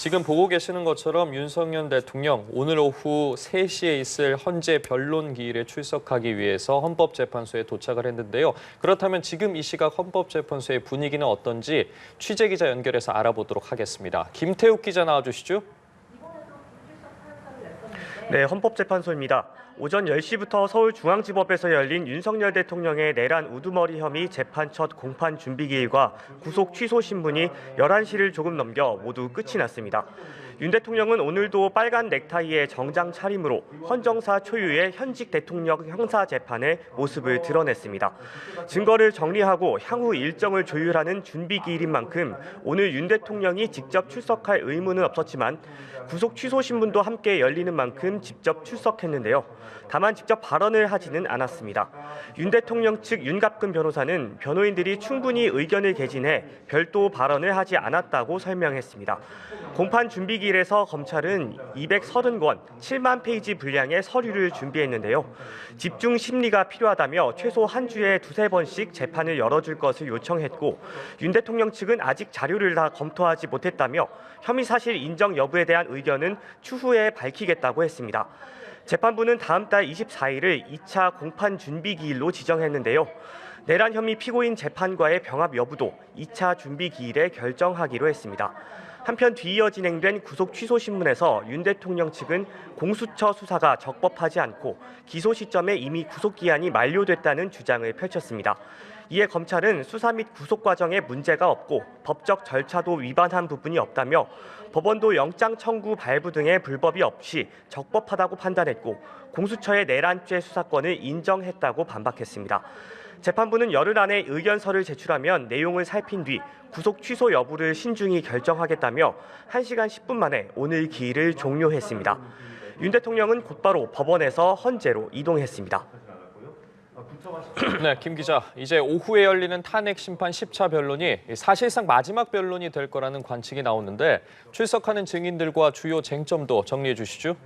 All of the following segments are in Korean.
지금 보고 계시는 것처럼 윤석열 대통령 오늘 오후 3시에 있을 헌재 변론 기일에 출석하기 위해서 헌법재판소에 도착을 했는데요. 그렇다면 지금 이 시각 헌법재판소의 분위기는 어떤지 취재기자 연결해서 알아보도록 하겠습니다. 김태욱 기자 나와주시죠. 네, 헌법재판소입니다. 오전 10시부터 서울중앙지법에서 열린 윤석열 대통령의 내란 우두머리 혐의 재판 첫 공판 준비기일과 구속 취소 신문이 11시를 조금 넘겨 모두 끝이 났습니다. 윤 대통령은 오늘도 빨간 넥타이에 정장 차림으로 헌정사 초유의 현직 대통령 형사 재판의 모습을 드러냈습니다. 증거를 정리하고 향후 일정을 조율하는 준비기일인 만큼 오늘 윤 대통령이 직접 출석할 의무는 없었지만 구속 취소 신문도 함께 열리는 만큼 직접 출석했는데요. 다만 직접 발언을 하지는 않았습니다. 윤 대통령 측 윤갑근 변호사는 변호인들이 충분히 의견을 개진해 별도 발언을 하지 않았다고 설명했습니다. 공판 준비기일에서 검찰은 230권, 7만 페이지 분량의 서류를 준비했는데요. 집중 심리가 필요하다며 최소 한 주에 2~3번씩 재판을 열어줄 것을 요청했고 윤 대통령 측은 아직 자료를 다 검토하지 못했다며 혐의 사실 인정 여부에 대한 의견은 추후에 밝히겠다고 했습니다. 재판부는 다음 달 24일을 2차 공판 준비기일로 지정했는데요. 내란 혐의 피고인 재판과의 병합 여부도 2차 준비기일에 결정하기로 했습니다. 한편 뒤이어 진행된 구속 취소 신문에서 윤 대통령 측은 공수처 수사가 적법하지 않고 기소 시점에 이미 구속기한이 만료됐다는 주장을 펼쳤습니다. 이에 검찰은 수사 및 구속 과정에 문제가 없고 법적 절차도 위반한 부분이 없다며 법원도 영장 청구 발부 등의 불법이 없이 적법하다고 판단했고 공수처의 내란죄 수사권을 인정했다고 반박했습니다. 재판부는 열흘 안에 의견서를 제출하면 내용을 살핀 뒤 구속 취소 여부를 신중히 결정하겠다며 1시간 10분 만에 오늘 기일을 종료했습니다. 윤 대통령은 곧바로 법원에서 헌재로 이동했습니다. 네, 김 기자. 이제 오후에 열리는 탄핵 심판 10차 변론이 사실상 마지막 변론이 될 거라는 관측이 나오는데 출석하는 증인들과 주요 쟁점도 정리해 주시죠.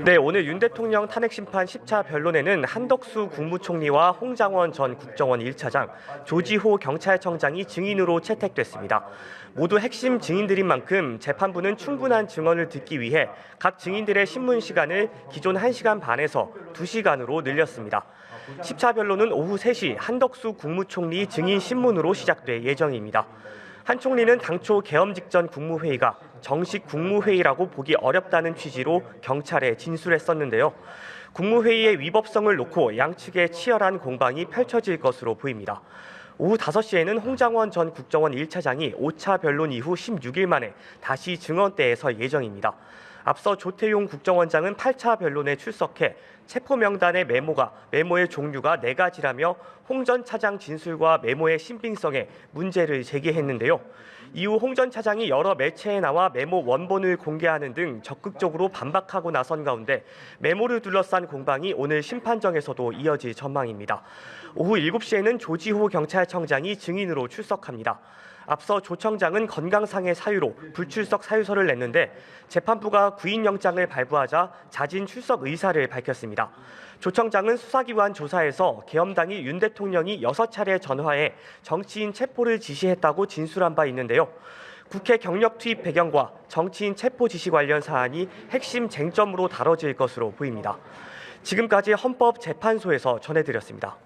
네, 오늘 윤 대통령 탄핵 심판 10차 변론에는 한덕수 국무총리와 홍장원 전 국정원 1차장, 조지호 경찰청장이 증인으로 채택됐습니다. 모두 핵심 증인들인 만큼 재판부는 충분한 증언을 듣기 위해 각 증인들의 신문 시간을 기존 1시간 반에서 2시간으로 늘렸습니다. 10차 변론은 오후 3시 한덕수 국무총리 증인 신문으로 시작될 예정입니다. 한 총리는 당초 계엄 직전 국무회의가 정식 국무회의라고 보기 어렵다는 취지로 경찰에 진술했었는데요. 국무회의의 위법성을 놓고 양측의 치열한 공방이 펼쳐질 것으로 보입니다. 오후 5시에는 홍장원 전 국정원 1차장이 5차 변론 이후 16일 만에 다시 증언대에 설 예정입니다. 앞서 조태용 국정원장은 8차 변론에 출석해 체포 명단의 메모의 종류가 4가지라며 홍 전 차장 진술과 메모의 신빙성에 문제를 제기했는데요. 이후 홍 전 차장이 여러 매체에 나와 메모 원본을 공개하는 등 적극적으로 반박하고 나선 가운데 메모를 둘러싼 공방이 오늘 심판정에서도 이어질 전망입니다. 오후 7시에는 조지호 경찰청장이 증인으로 출석합니다. 앞서 조 청장은 건강상의 사유로 불출석 사유서를 냈는데 재판부가 구인영장을 발부하자 자진 출석 의사를 밝혔습니다. 조 청장은 수사기관 조사에서 계엄당일 윤 대통령이 6차례 전화해 정치인 체포를 지시했다고 진술한 바 있는데요. 국회 경력 투입 배경과 정치인 체포 지시 관련 사안이 핵심 쟁점으로 다뤄질 것으로 보입니다. 지금까지 헌법재판소에서 전해드렸습니다.